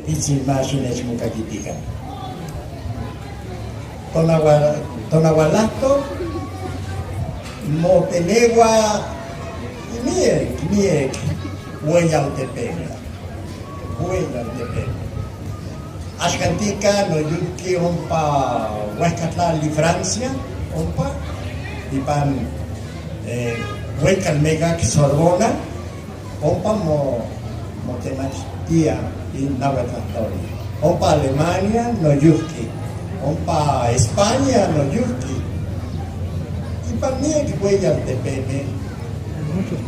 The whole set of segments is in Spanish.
Itzimashines Mukakitika. Tonahualato, Motenegua, Miek, Huellaltepec. Ashkantika, no yuki ompa Huescatlán y Francia, ompa, y pan Huelcalmega Sorbona, ompa motemachtia y Nahuatlatori. Ompa Alemania, no yuki. Ompa España, no yuki. Y pan Miek Huellaltepec,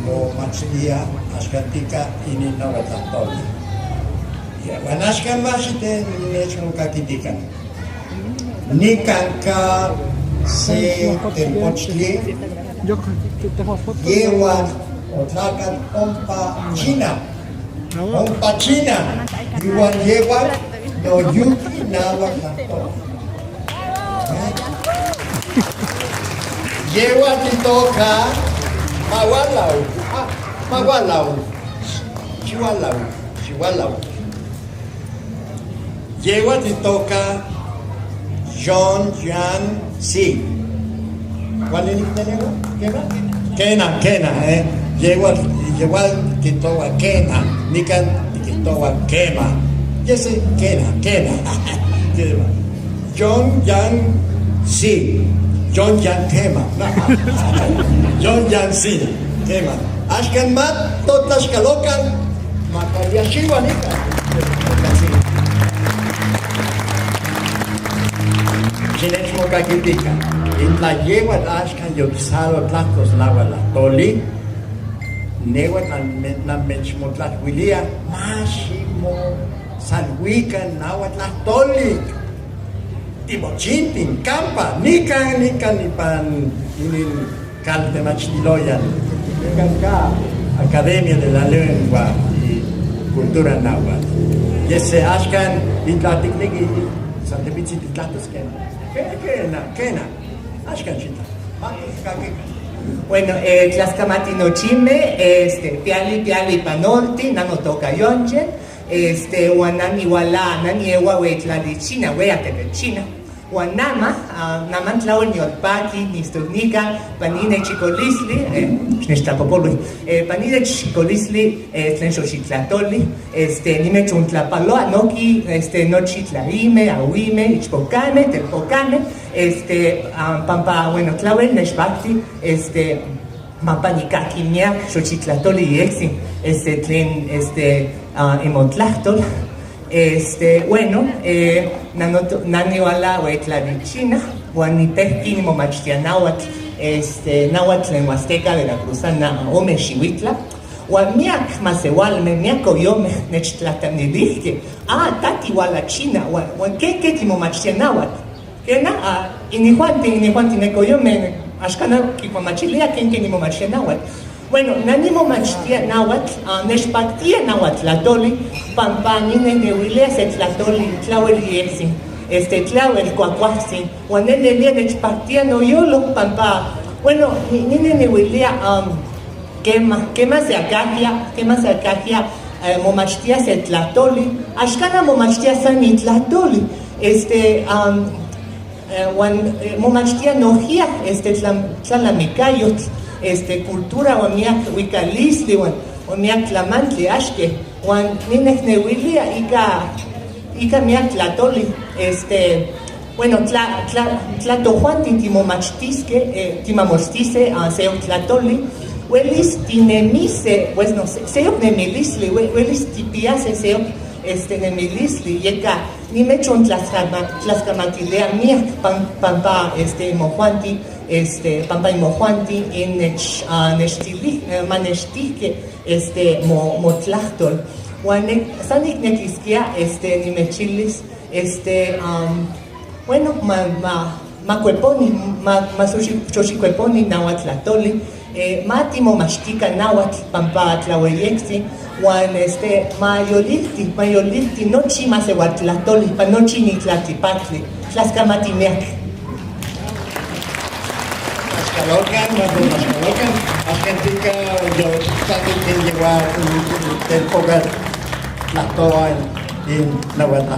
no machtia, Ashkantika y Nahuatlatori. Wanashkan masite nechon kakitikan. Nikanka se tempochli yewa otrakan ompa China. Ompa China. Yuan yewa no yuki nawa kanto. Yewa titoka mawalau. Chihualau. Yewa titoka John Jan Si. ¿Cuál es el teléfono? Kena, Yewa titoka Kena. Nikan titoka Kema. Yese Kena. John Jan Si. John Jan Kema. John Jan Si. Kema. Ashkan mat totas kalokan makayashiwa nika. Chinechmo kakitika. En la yegua ashkan yoxalo tlacos Nahuatlatori. Negua na mechmotlahuilia. Máximo salhuican Nahuatlatori. Timochintin, campa, nican nipan caltemachtiloyan. Nican ka Academia de la Lengua y Cultura Náhuatl. Y ese ashkan intlatikniki Santepichi titlatos Kena. Ashkan chita. Bueno, Tlaxcamati nochime, piali panolti, nanotoca yonche, Wanani wala, nani ewa wetla de China, weate de China. Wanama, namantlaw niolpaki, nistornica, panine chicolisli, panine chicolisli, tlenxoxitlatoli, nimechuntlapaloa, noki, nochitlaime, auime, ichpocame, telpocame, pampa, bueno, tlawel, nexpacti, mampanicakimia, xochitlatoli exi, tlen, emotlactol. Bueno, naniwala huetla de China, guanipehki ni momachtia náhuatl, náhuatl en Huasteca, Veracruzana, ome xihuitla, guamiak masewalme, miak oyome, nechtlatanilihke, tati wala China, ¿qué ti momachtia náhuatl? Kena, inihuanti nekoyome, ashkana kipomachilia, ¿quién ni momachtia náhuatl? Bueno, nanimo machtia náhuatl, nexpactia náhuatlatoli, pampanine nehuilia se tlatoli, tlaueli exi, tlauel cuacuaxin, guanenelia nexpactia noyolo, pampa, bueno, nine nehuilia, quema se acajia, momachtia se tlatoli, ashkana momachtia san tlatoli, momachtia nojia, tlalamecayot, cultura wamiak wikalisli wamiak tlamantli ashke wan ninek newilia ika miak tlatoli bueno tlatojuantin timomachtisque timamostise seok tlatoli welis tinemise pues no seok nemilisli welis tipiase seok nemilisli yeka nimechon tlaxcamantilea miak pampa mojuanti pampa mojuanti en nechtili manechtique motlactol wan sanik nekiskia nimechilis bueno macueponi xoxicueponi nahuatlatoli matimo machtica náhuatl pampa tlaueyexi wan mayolilti nochi maseuatlatoli pa nochi nitlatipatli tlaxcamatimiak. Mascalocan, Argentina, yo también llegó a del poder la toa en Nahuatl.